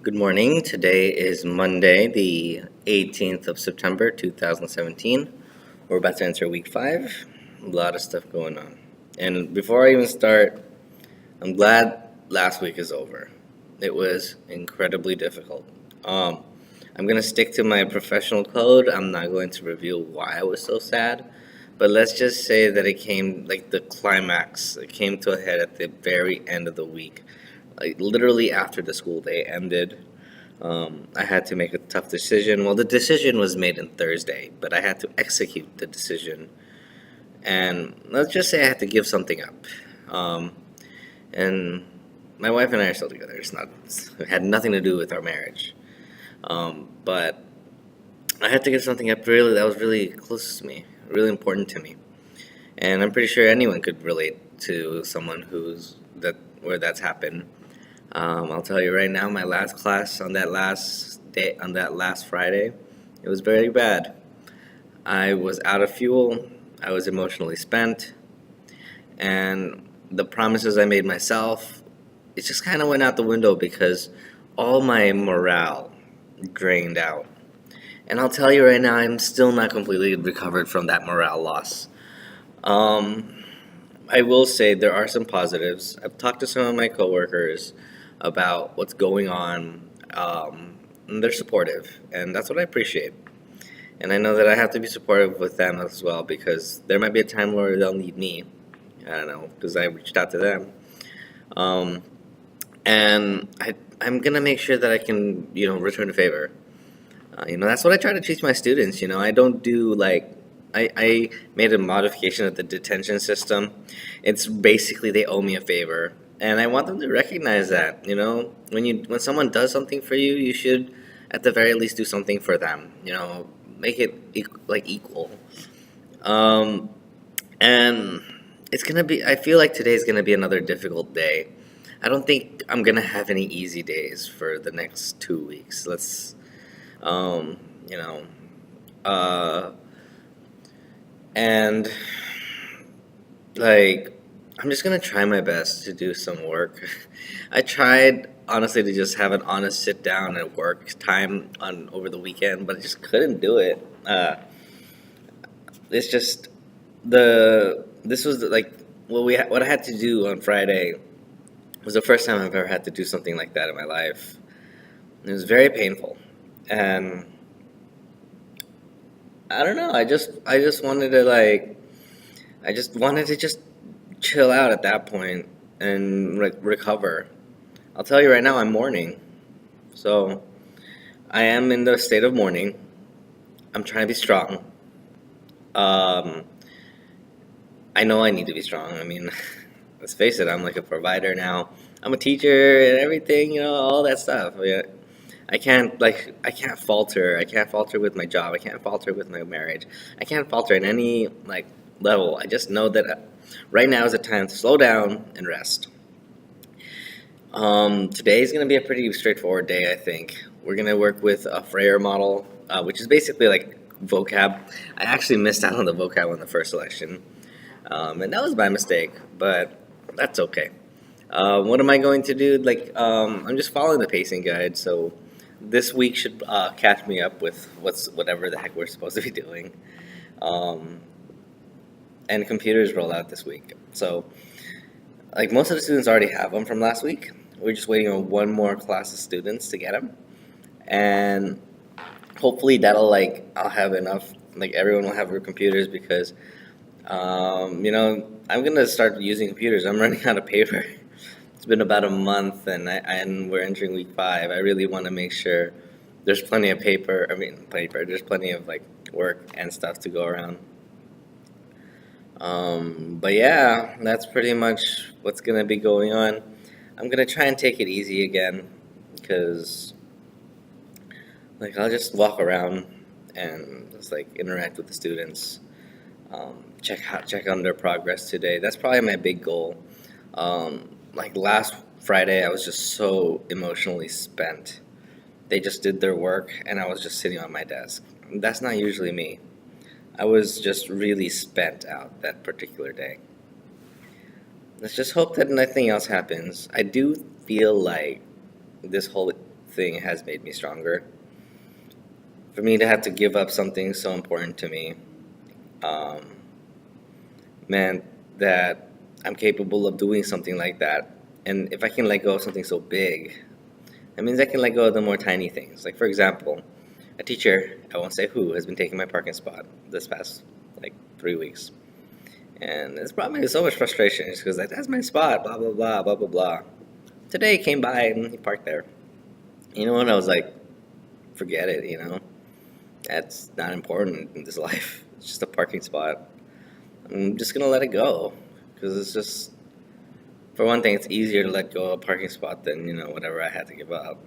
Good morning. Today is Monday, the 18th of September, 2017. We're about to enter week five. A lot of stuff going on. And before I even start, I'm glad last week is over. It was incredibly difficult. Um, I'm going to stick to my professional code. I'm not going to reveal why I was so sad. But let's just say that it came like the climax. It came to a head at the very end of the week, like literally after the school day ended. I had to make a tough decision. Well, the decision was made on Thursday, but I had to execute the decision. And let's just say I had to give something up. Um, and my wife and I are still together. It had nothing to do with our marriage. But I had to give something up really that was really close to me, really important to me. And I'm pretty sure anyone could relate to someone who's that where that's happened. I'll tell you right now, my last class on that last day, on that last Friday, it was very bad. I was out of fuel, I was emotionally spent, and the promises I made myself, it just kind of went out the window because all my morale drained out. And I'll tell you right now, I'm still not completely recovered from that morale loss. Um, I will say there are some positives. I've talked to some of my coworkers about what's going on, and they're supportive, and that's what I appreciate. And I know that I have to be supportive with them as well because there might be a time where they'll need me. I don't know because I reached out to them, um, and I'm gonna make sure that I can return the favor. That's what I try to teach my students. I don't do like I made a modification of the detention system. It's basically they owe me a favor, and I want them to recognize that. When someone does something for you, you should at the very least do something for them. Make it like equal. Um, and it's gonna be. I feel like today's gonna be another difficult day. I don't think I'm gonna have any easy days for the next 2 weeks. Let's um, you know, uh, and like I'm just gonna try my best to do some work. I tried honestly to just have an honest sit down and work time on over the weekend, but I just couldn't do it. It's just this was like what I had to do on Friday was the first time I've ever had to do something like that in my life. It was very painful, and I don't know. I just wanted to just chill out at that point and recover. I'll tell you right now, I'm mourning. So I am in the state of mourning. I'm trying to be strong. Um, I know I need to be strong. I mean, let's face it, I'm like a provider now. I'm a teacher and everything, all that stuff. Yeah. I can't falter. I can't falter with my job. I can't falter with my marriage. I can't falter in any like level. I just know that right now is the time to slow down and rest. Today is going to be a pretty straightforward day, I think. We're going to work with a Frayer model, which is basically like vocab. I actually missed out on the vocab on the first selection, and that was my mistake, but that's okay. What am I going to do? I'm just following the pacing guide, so this week should catch me up with whatever the heck we're supposed to be doing. Um, and computers roll out this week, so like most of the students already have them from last week. We're just waiting on one more class of students to get them, and hopefully that'll I'll have enough. Like everyone will have their computers because I'm gonna start using computers. I'm running out of paper. It's been about a month, and we're entering week five. I really want to make sure there's plenty of paper. I mean, paper. There's plenty of like work and stuff to go around. But yeah, that's pretty much what's gonna be going on. I'm gonna try and take it easy again, because I'll just walk around and just interact with the students, check on their progress today. That's probably my big goal. Like last Friday, I was just so emotionally spent. They just did their work, and I was just sitting on my desk. That's not usually me. I was just really spent out that particular day. Let's just hope that nothing else happens. I do feel like this whole thing has made me stronger. For me to have to give up something so important to me, um, meant that I'm capable of doing something like that. And if I can let go of something so big, that means I can let go of the more tiny things. Like, for example, a teacher, I won't say who, has been taking my parking spot this past, like, 3 weeks. And it's brought me so much frustration just because, like, that's my spot, blah, blah, blah, blah, blah, blah. Today he came by and he parked there. You know what? I was like, forget it, you know? That's not important in this life. It's just a parking spot. I'm just going to let it go because it's just, for one thing, it's easier to let go of a parking spot than, whatever I had to give up.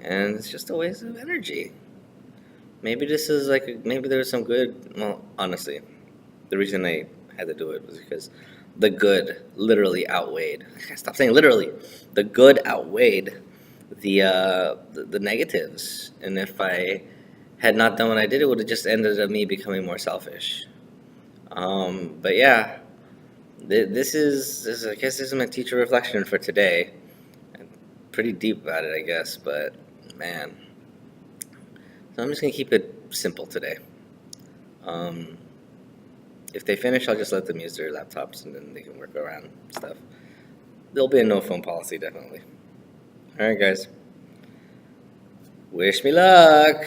And it's just a waste of energy. Maybe this is like, maybe there's some good, well, honestly, the reason I had to do it was because the good literally outweighed, stop saying literally, the good outweighed the negatives. And if I had not done what I did, it would have just ended up me becoming more selfish. But yeah, this I guess this is my teacher reflection for today. I'm pretty deep about it, I guess, but man. So I'm just gonna keep it simple today. Um, if they finish, I'll just let them use their laptops and then they can work around stuff. There'll be a no phone policy, definitely. All right, guys. Wish me luck.